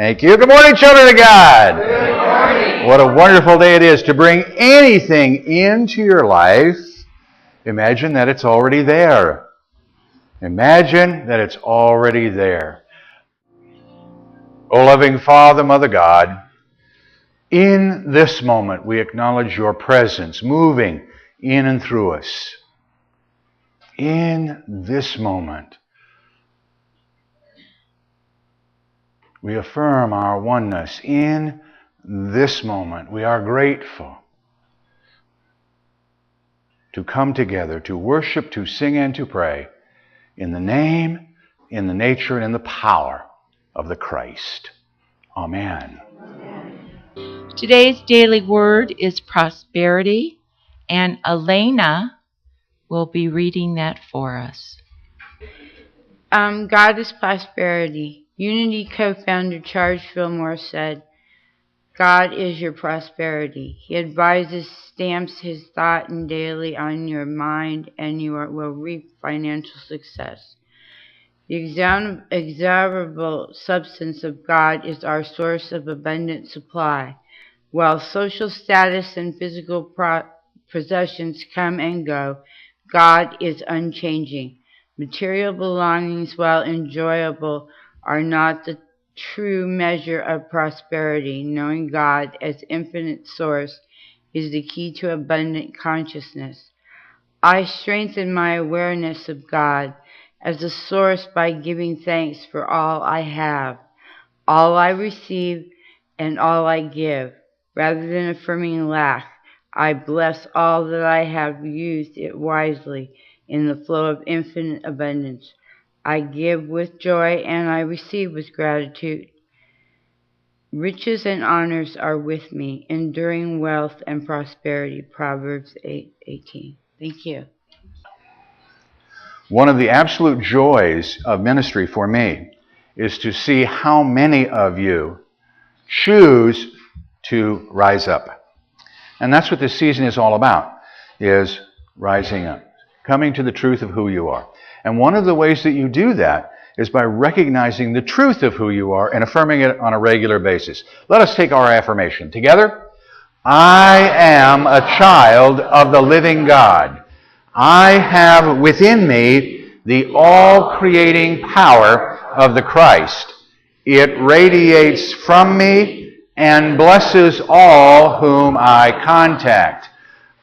Thank you. Good morning, children of God. Good morning. What a wonderful day it is to bring anything into your life. Imagine that it's already there. Imagine that it's already there. O loving Father, Mother God, in this moment we acknowledge your presence moving in and through us. In this moment, we affirm our oneness. In this moment, we are grateful to come together, to worship, to sing, and to pray in the name, in the nature, and in the power of the Christ. Amen. Today's daily word is prosperity, and Elena will be reading that for us. God is prosperity. Unity co-founder Charles Fillmore said, God is your prosperity. He advises, stamps his thought and daily on your mind, and you will reap financial success. The exorable substance of God is our source of abundant supply. While social status and physical possessions come and go, God is unchanging. Material belongings, while enjoyable, are not the true measure of prosperity. Knowing God as infinite source is the key to abundant consciousness. I strengthen my awareness of God as a source by giving thanks for all I have, all I receive, and all I give. Rather than affirming lack, I bless all that I have, used it wisely in the flow of infinite abundance. I give with joy and I receive with gratitude. Riches and honors are with me, enduring wealth and prosperity. Proverbs 8:18. Thank you. One of the absolute joys of ministry for me is to see how many of you choose to rise up. And that's what this season is all about, is rising up, coming to the truth of who you are. And one of the ways that you do that is by recognizing the truth of who you are and affirming it on a regular basis. Let us take our affirmation together. I am a child of the living God. I have within me the all-creating power of the Christ. It radiates from me and blesses all whom I contact.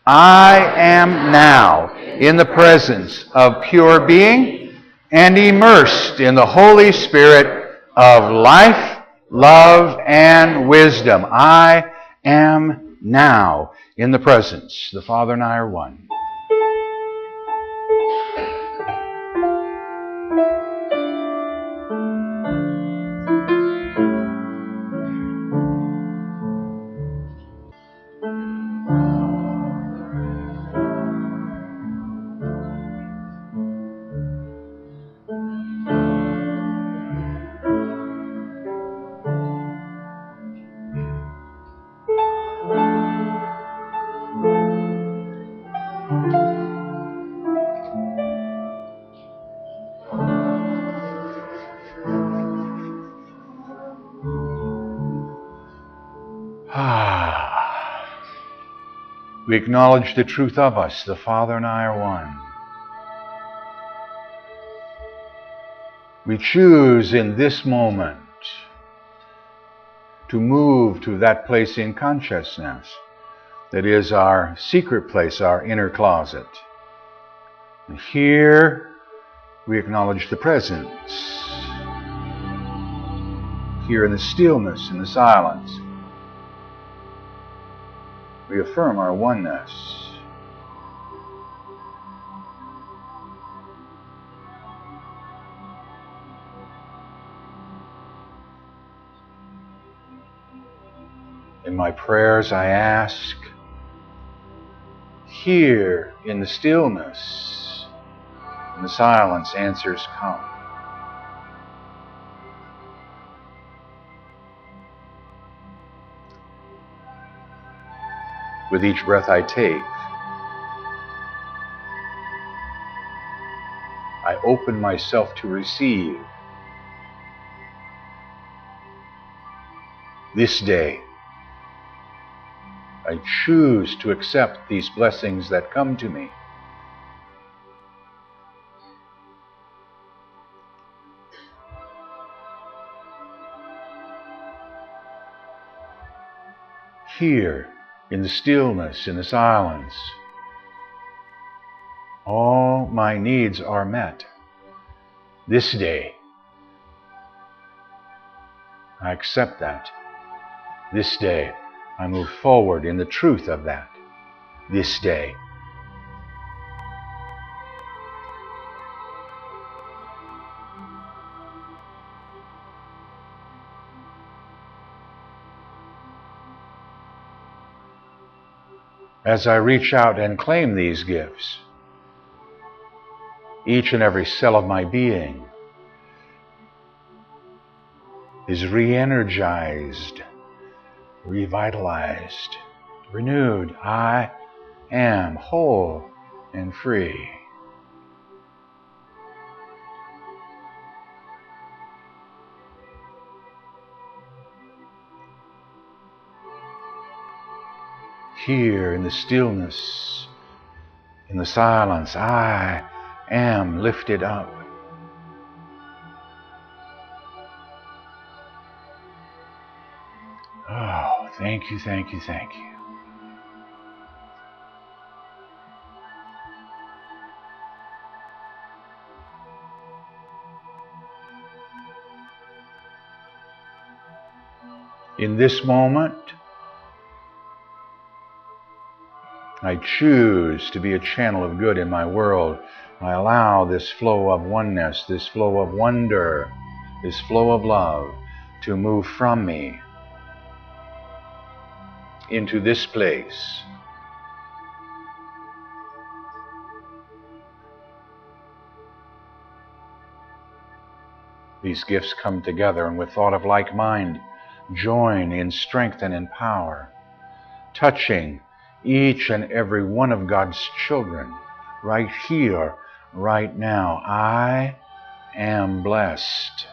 I am now in the presence of pure being and immersed in the Holy Spirit of life, love, and wisdom. I am now in the presence. The Father and I are one. We acknowledge the truth of us. The Father and I are one. We choose in this moment to move to that place in consciousness that is our secret place, our inner closet. And here we acknowledge the presence. Here in the stillness and the silence, we affirm our oneness. In my prayers I ask, here in the stillness, in the silence, answers come. With each breath I take, I open myself to receive. this day. I choose to accept these blessings that come to me. Here, in the stillness, in the silence, all my needs are met. This day, I accept that. This day, I move forward in the truth of that. This day. As I reach out and claim these gifts, each and every cell of my being is re-energized, revitalized, renewed. I am whole and free. Here in the stillness, in the silence, I am lifted up. Oh, thank you, thank you, thank you. In this moment, I choose to be a channel of good in my world. I allow this flow of oneness, this flow of wonder, this flow of love to move from me into this place. These gifts come together and with thought of like mind, join in strength and in power, touching each and every one of God's children right here, right now. I am blessed.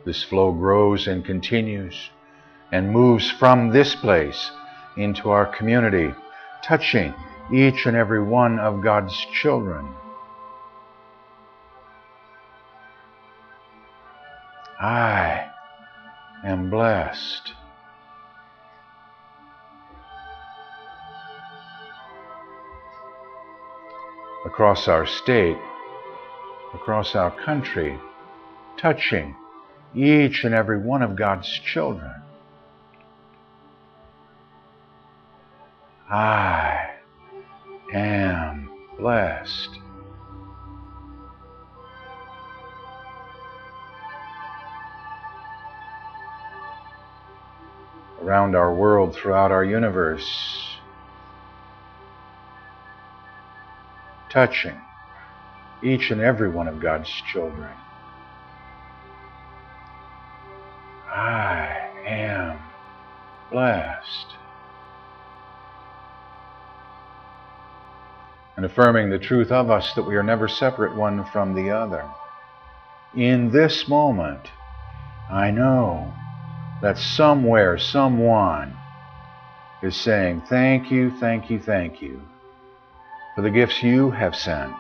This flow grows and continues and moves from this place into our community, touching each and every one of God's children. I am blessed. Across our state, across our country, touching each and every one of God's children. I am blessed. Around our world, throughout our universe, touching each and every one of God's children. I am blessed. And affirming the truth of us that we are never separate one from the other. In this moment, I know that somewhere, someone is saying, thank you, thank you, thank you for the gifts you have sent.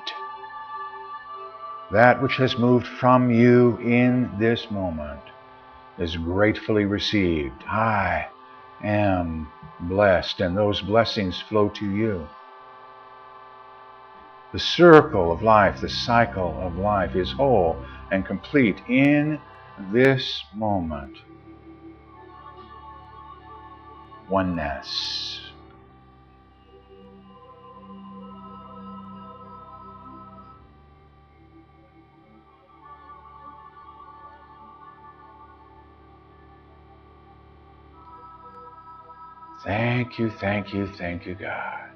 That which has moved from you in this moment is gratefully received. I am blessed, and those blessings flow to you. The circle of life, the cycle of life is whole and complete in this moment. Oneness. Thank you, thank you, thank you, God.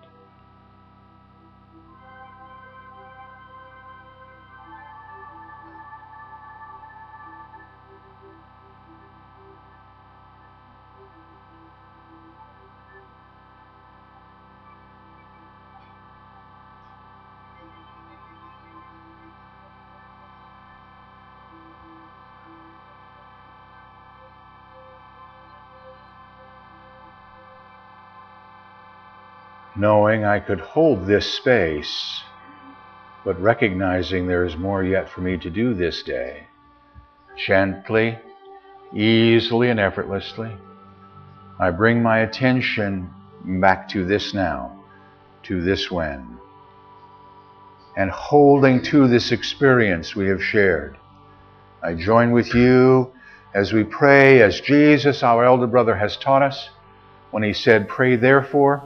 knowing I could hold this space, but recognizing there is more yet for me to do this day. Gently, easily, and effortlessly, I bring my attention back to this now, to this when, and holding to this experience we have shared. I join with you as we pray, as Jesus, our elder brother, has taught us when he said, "Pray therefore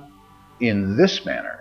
in this manner."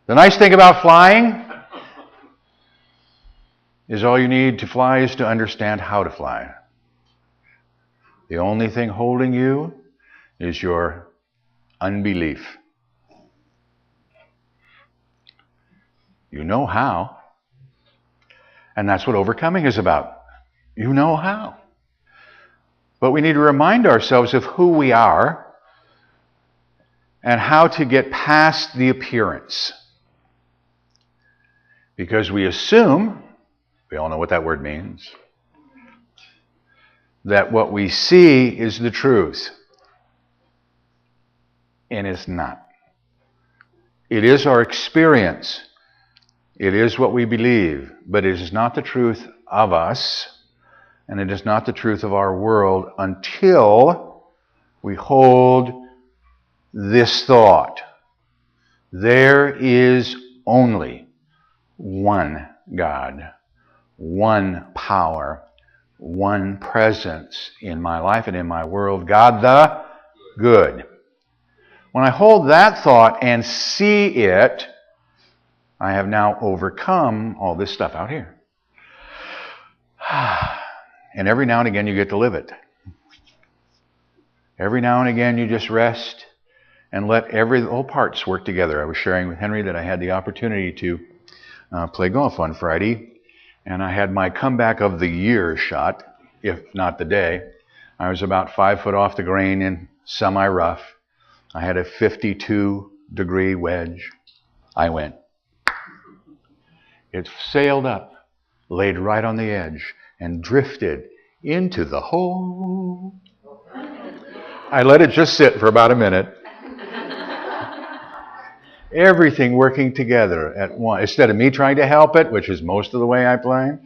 The nice thing about flying is all you need to fly is to understand how to fly. The only thing holding you is your unbelief. You know how. And that's what overcoming is about. You know how. But we need to remind ourselves of who we are and how to get past the appearance. Because we assume, we all know what that word means, that what we see is the truth. And it's not. It is our experience. It is what we believe, but it is not the truth of us, and it is not the truth of our world until we hold this thought. There is only one God, one power, one presence in my life and in my world, God the good. When I hold that thought and see it, I have now overcome all this stuff out here. And every now and again you get to live it. Every now and again you just rest and let all parts work together. I was sharing with Henry that I had the opportunity to play golf on Friday, and I had my comeback of the year shot, if not the day. I was about 5 foot off the green in semi-rough. I had a 52-degree wedge. I went. It sailed up, laid right on the edge, and drifted into the hole. I let it just sit for about a minute. Everything working together at once. Instead of me trying to help it, which is most of the way I play,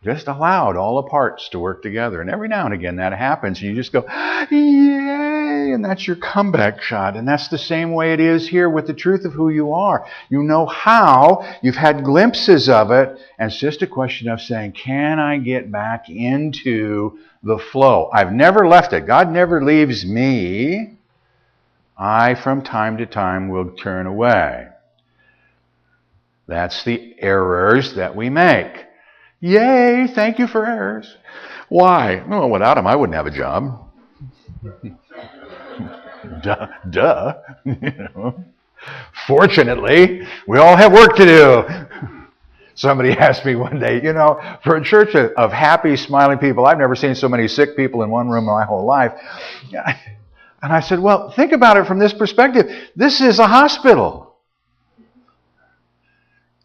just allowed all the parts to work together. And every now and again that happens, and you just go, yay, and that's your comeback shot. And that's the same way it is here with the truth of who you are. You know how, you've had glimpses of it, and it's just a question of saying, can I get back into the flow? I've never left it. God never leaves me. I, from time to time, will turn away. That's the errors that we make. Yay, thank you for errors. Why? Well, without them, I wouldn't have a job. Duh. Fortunately, we all have work to do. Somebody asked me one day, for a church of happy, smiling people, I've never seen so many sick people in one room in my whole life. And I said, well, think about it from this perspective. This is a hospital.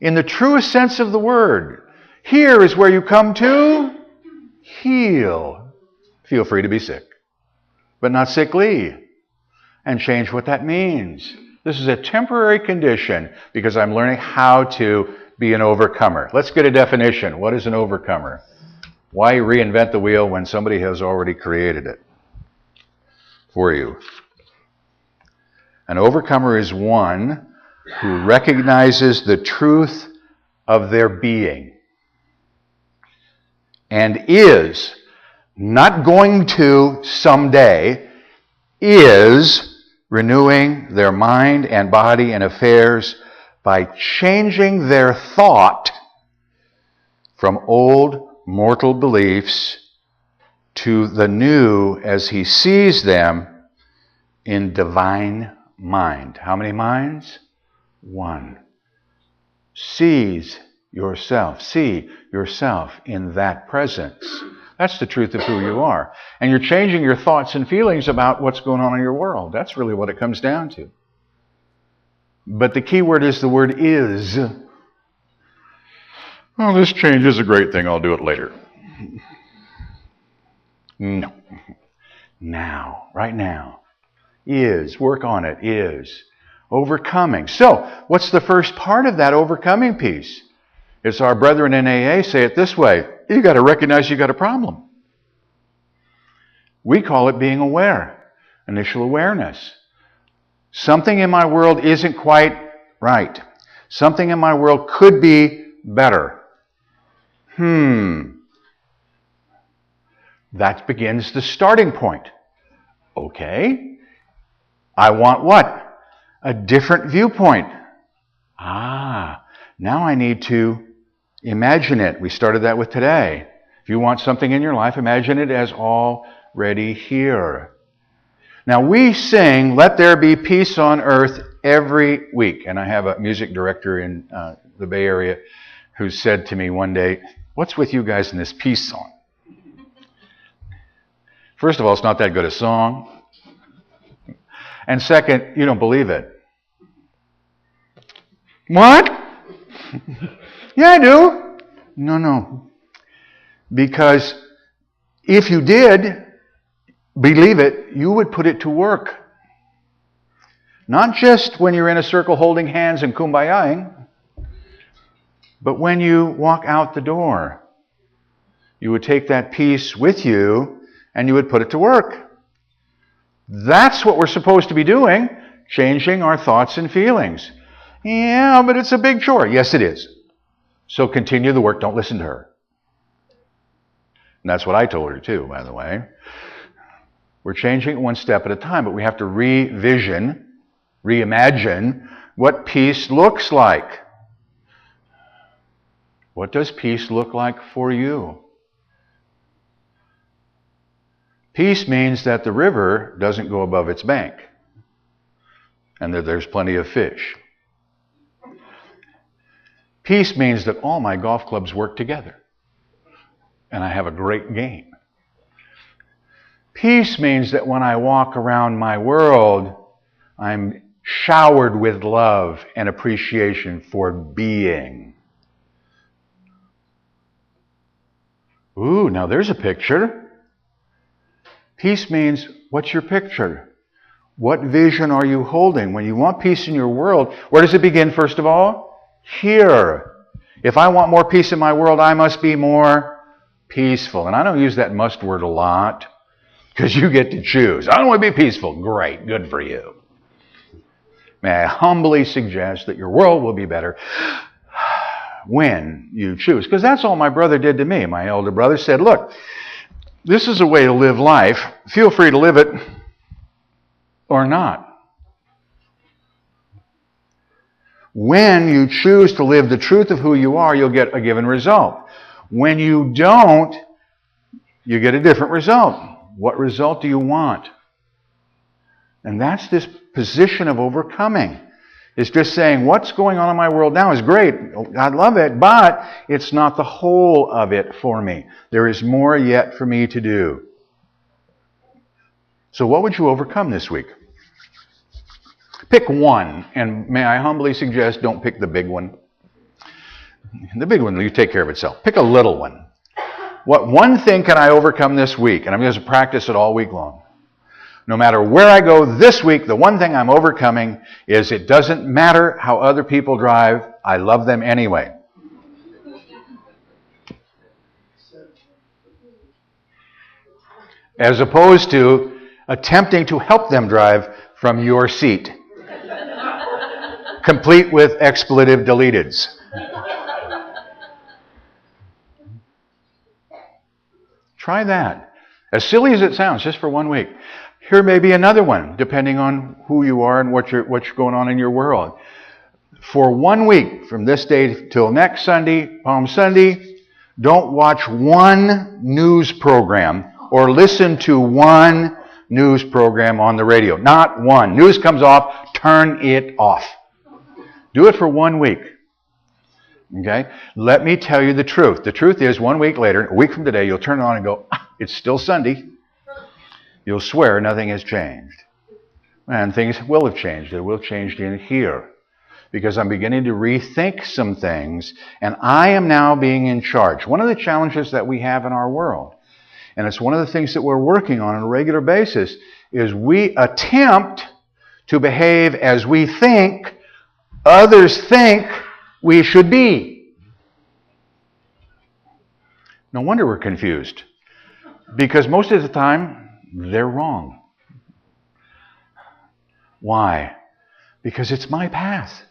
In the truest sense of the word. Here is where you come to heal. Feel free to be sick, but not sickly. And change what that means. This is a temporary condition because I'm learning how to be an overcomer. Let's get a definition. What is an overcomer? Why reinvent the wheel when somebody has already created it for you? An overcomer is one who recognizes the truth of their being and is not going to someday, is renewing their mind and body and affairs by changing their thought from old mortal beliefs to the new as he sees them in divine mind. How many minds? One. Sees yourself. See yourself in that presence. That's the truth of who you are. And you're changing your thoughts and feelings about what's going on in your world. That's really what it comes down to. But the key word is the word is. Well, this change is a great thing. I'll do it later. No. Now. Right now. Is. Work on it. Is. Overcoming. So, what's the first part of that overcoming piece? It's our brethren in AA say it this way. You got to recognize you got a problem. We call it being aware. Initial awareness. Something in my world isn't quite right. Something in my world could be better. That begins the starting point. Okay. I want what? A different viewpoint. Now I need to imagine it. We started that with today. If you want something in your life, imagine it as already here. Now we sing, "Let There Be Peace on Earth" every week. And I have a music director in the Bay Area who said to me one day, "What's with you guys in this peace song?" First of all, it's not that good a song. And second, you don't believe it. What? Yeah, I do. No. Because if you did believe it, you would put it to work. Not just when you're in a circle holding hands and kumbayaing, but when you walk out the door. You would take that peace with you and you would put it to work. That's what we're supposed to be doing, changing our thoughts and feelings. Yeah, but it's a big chore. Yes, it is. So continue the work. Don't listen to her. And that's what I told her too, by the way. We're changing it one step at a time, but we have to reimagine what peace looks like. What does peace look like for you? Peace means that the river doesn't go above its bank and that there's plenty of fish. Peace means that all my golf clubs work together and I have a great game. Peace means that when I walk around my world, I'm showered with love and appreciation for being. Ooh, now there's a picture. Peace means, what's your picture? What vision are you holding? When you want peace in your world, where does it begin first of all? Here. If I want more peace in my world, I must be more peaceful. And I don't use that must word a lot because you get to choose. I don't want to be peaceful. Great. Good for you. May I humbly suggest that your world will be better when you choose. Because that's all my brother did to me. My elder brother said, look, this is a way to live life. Feel free to live it or not. When you choose to live the truth of who you are, you'll get a given result. When you don't, you get a different result. What result do you want? And that's this position of overcoming. It's just saying, what's going on in my world now is great. I love it, but it's not the whole of it for me. There is more yet for me to do. So what would you overcome this week? Pick one, and may I humbly suggest don't pick the big one. The big one will take care of itself. Pick a little one. What one thing can I overcome this week? And I'm going to practice it all week long. No matter where I go this week, the one thing I'm overcoming is it doesn't matter how other people drive. I love them anyway. As opposed to attempting to help them drive from your seat, complete with expletive deleteds. Try that. As silly as it sounds, just for 1 week. Here may be another one, depending on who you are and what's going on in your world. For 1 week, from this day till next Sunday, Palm Sunday, don't watch one news program or listen to one news program on the radio. Not one. News comes off, turn it off. Do it for 1 week. Okay? Let me tell you the truth. The truth is, 1 week later, a week from today, you'll turn it on and go, it's still Sunday. You'll swear nothing has changed. And things will have changed. They will change in here. Because I'm beginning to rethink some things, and I am now being in charge. One of the challenges that we have in our world, and it's one of the things that we're working on a regular basis, is we attempt to behave as we think others think we should be. No wonder we're confused. Because most of the time, they're wrong. Why? Because it's my path.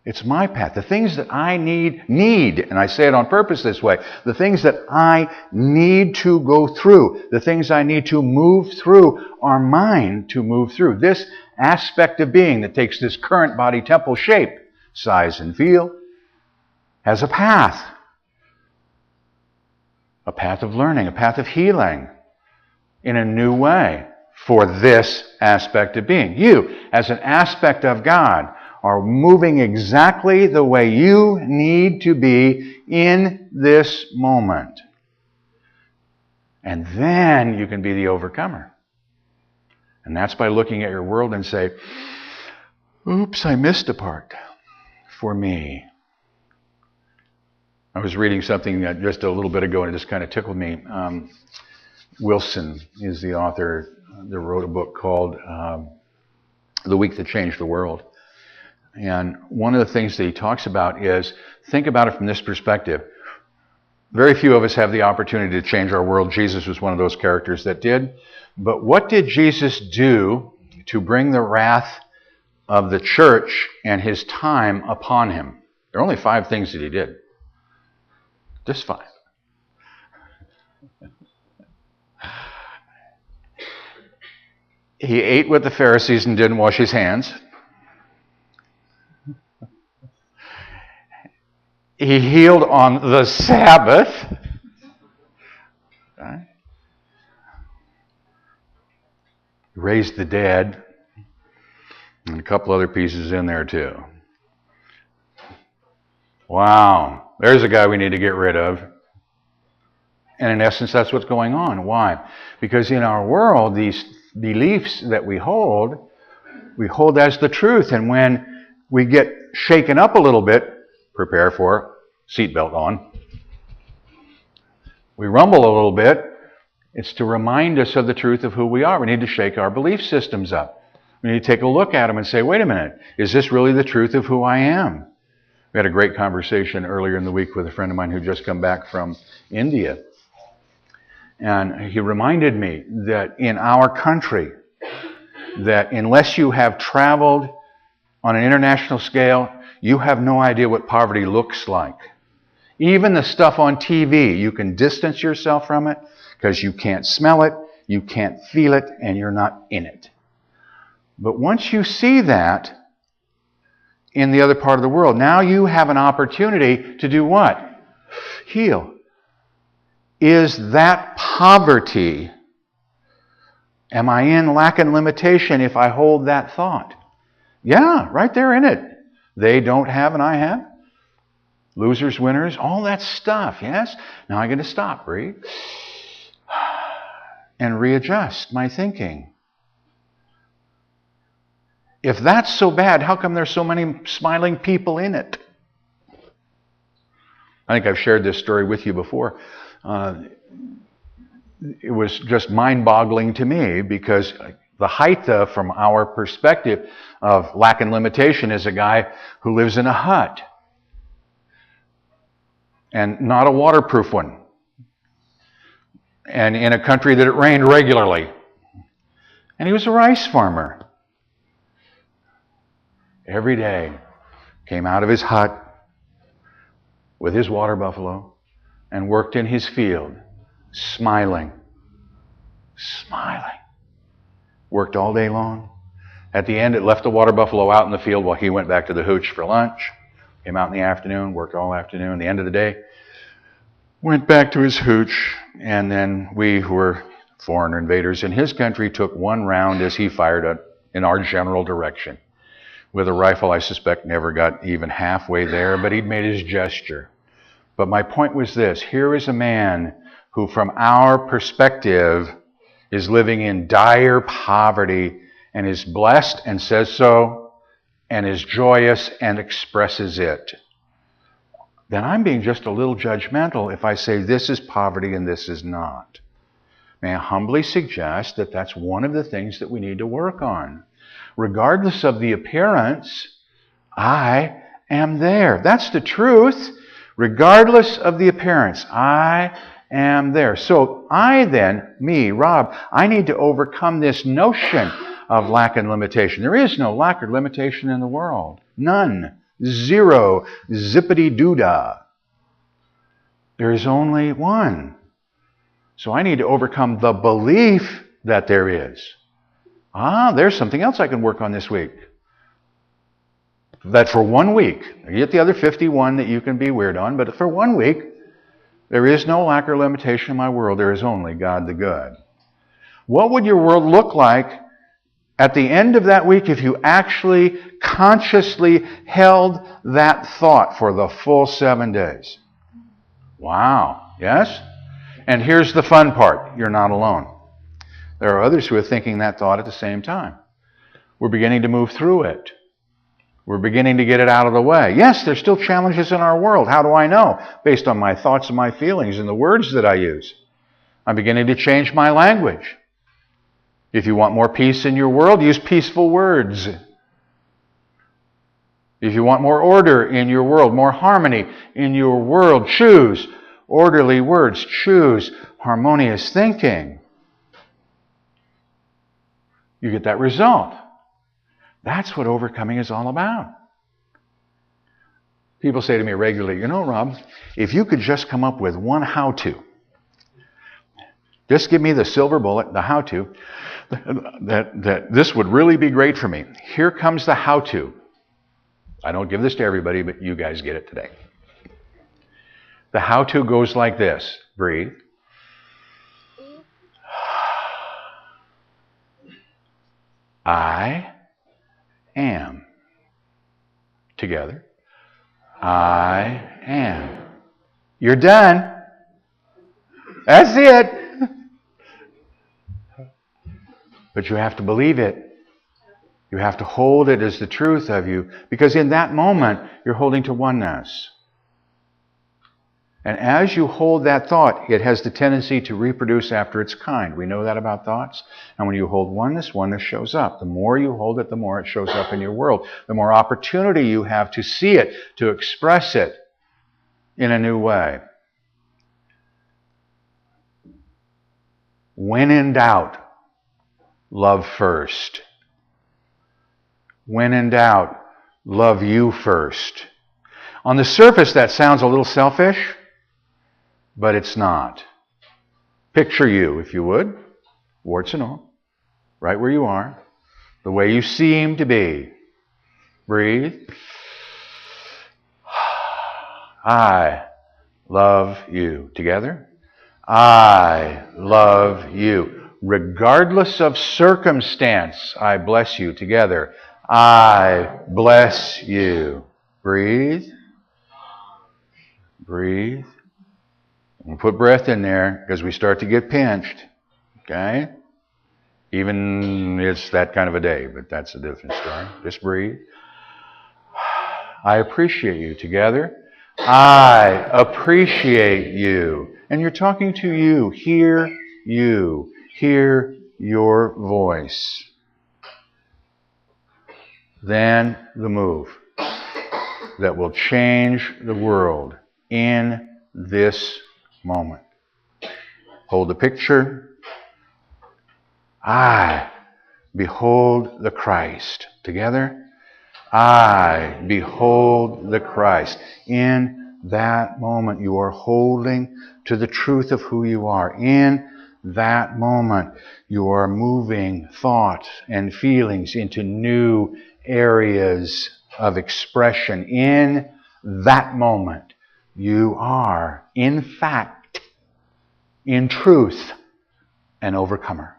It's my path. The things that I need, and I say it on purpose this way, the things that I need to go through, the things I need to move through are mine to move through. This aspect of being that takes this current body temple shape, size and feel, has a path. A path of learning, a path of healing in a new way for this aspect of being. You, as an aspect of God, are moving exactly the way you need to be in this moment. And then you can be the overcomer. And that's by looking at your world and say, oops, I missed a part for me. I was reading something just a little bit ago and it just kind of tickled me. Wilson is the author that wrote a book called The Week That Changed the World. And one of the things that he talks about is, think about it from this perspective. Very few of us have the opportunity to change our world. Jesus was one of those characters that did. But what did Jesus do to bring the wrath of the church and his time upon him? There are only 5 things that he did. Just 5. He ate with the Pharisees and didn't wash his hands. He healed on the Sabbath. Right? Raised the dead. And a couple other pieces in there too. Wow. There's a guy we need to get rid of. And in essence, that's what's going on. Why? Because in our world, these beliefs that we hold as the truth. And when we get shaken up a little bit, prepare for seatbelt on. We rumble a little bit. It's to remind us of the truth of who we are. We need to shake our belief systems up. We need to take a look at them and say, wait a minute, is this really the truth of who I am? We had a great conversation earlier in the week with a friend of mine who just come back from India. And he reminded me that in our country, that unless you have traveled on an international scale, you have no idea what poverty looks like. Even the stuff on TV, you can distance yourself from it because you can't smell it, you can't feel it, and you're not in it. But once you see that, in the other part of the world. Now you have an opportunity to do what? Heal. Is that poverty? Am I in lack and limitation if I hold that thought? Yeah, right there in it. They don't have and I have. Losers, winners, all that stuff, yes? Now I'm going to stop, breathe, and readjust my thinking. If that's so bad, how come there's so many smiling people in it? I think I've shared this story with you before. It was just mind-boggling to me because the Haitha, from our perspective of lack and limitation, is a guy who lives in a hut. And not a waterproof one. And in a country that it rained regularly. And he was a rice farmer. Every day came out of his hut with his water buffalo and worked in his field, smiling. Smiling. Worked all day long. At the end, it left the water buffalo out in the field while he went back to the hooch for lunch. Came out in the afternoon, worked all afternoon. The end of the day, went back to his hooch. And then we, who were foreign invaders in his country, took one round as he fired in our general direction. With a rifle, I suspect never got even halfway there, but he'd made his gesture. But my point was this. Here is a man who, from our perspective, is living in dire poverty and is blessed and says so and is joyous and expresses it. Then I'm being just a little judgmental if I say this is poverty and this is not. May I humbly suggest that that's one of the things that we need to work on. Regardless of the appearance, I am there. That's the truth. Regardless of the appearance, I am there. So I then, me, Rob, I need to overcome this notion of lack and limitation. There is no lack or limitation in the world. None. Zero. Zippity-doo-dah. There is only one. So I need to overcome the belief that there is. There's something else I can work on this week. That for 1 week, you get the other 51 that you can be weird on, but for 1 week, there is no lack or limitation in my world. There is only God the good. What would your world look like at the end of that week if you actually consciously held that thought for the full 7 days? Wow. Yes? And here's the fun part. You're not alone. There are others who are thinking that thought at the same time. We're beginning to move through it. We're beginning to get it out of the way. Yes, there's still challenges in our world. How do I know? Based on my thoughts and my feelings and the words that I use. I'm beginning to change my language. If you want more peace in your world, use peaceful words. If you want more order in your world, more harmony in your world, choose orderly words. Choose harmonious thinking. You get that result. That's what overcoming is all about. People say to me regularly, you know, Rob, if you could just come up with one how-to, just give me the silver bullet, the how-to, that this would really be great for me. Here comes the how-to. I don't give this to everybody, but you guys get it today. The how-to goes like this. Breathe. I am. Together. I am. You're done. That's it. But you have to believe it. You have to hold it as the truth of you, because in that moment, you're holding to oneness. And as you hold that thought, it has the tendency to reproduce after its kind. We know that about thoughts. And when you hold oneness, oneness shows up. The more you hold it, the more it shows up in your world. The more opportunity you have to see it, to express it in a new way. When in doubt, love first. When in doubt, love you first. On the surface, that sounds a little selfish. But it's not. Picture you, if you would, warts and all, right where you are, the way you seem to be. Breathe. I love you. Together? I love you. Regardless of circumstance, I bless you. Together. I bless you. Breathe. Breathe. We'll put breath in there because we start to get pinched. Okay? Even it's that kind of a day, but that's a different story. Just breathe. I appreciate you. Together. I appreciate you. And you're talking to you. Hear you. Hear your voice. Then the move that will change the world in this moment. Hold the picture. I behold the Christ. Together. I behold the Christ. In that moment, you are holding to the truth of who you are. In that moment, you are moving thought and feelings into new areas of expression. In that moment, you are, in fact, in truth, an overcomer.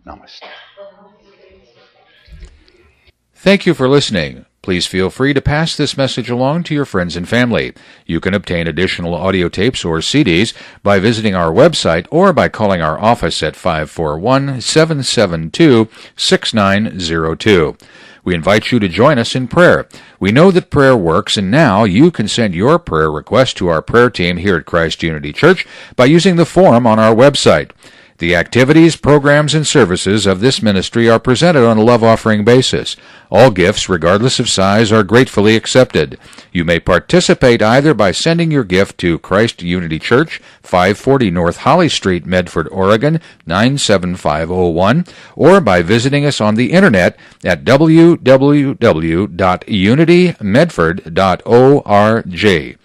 Namaste. Thank you for listening. Please feel free to pass this message along to your friends and family. You can obtain additional audio tapes or CDs by visiting our website or by calling our office at 541-772-6902. We invite you to join us in prayer. We know that prayer works, and now you can send your prayer request to our prayer team here at Christ Unity Church by using the form on our website. The activities, programs, and services of this ministry are presented on a love offering basis. All gifts, regardless of size, are gratefully accepted. You may participate either by sending your gift to Christ Unity Church, 540 North Holly Street, Medford, Oregon, 97501, or by visiting us on the internet at www.unitymedford.org.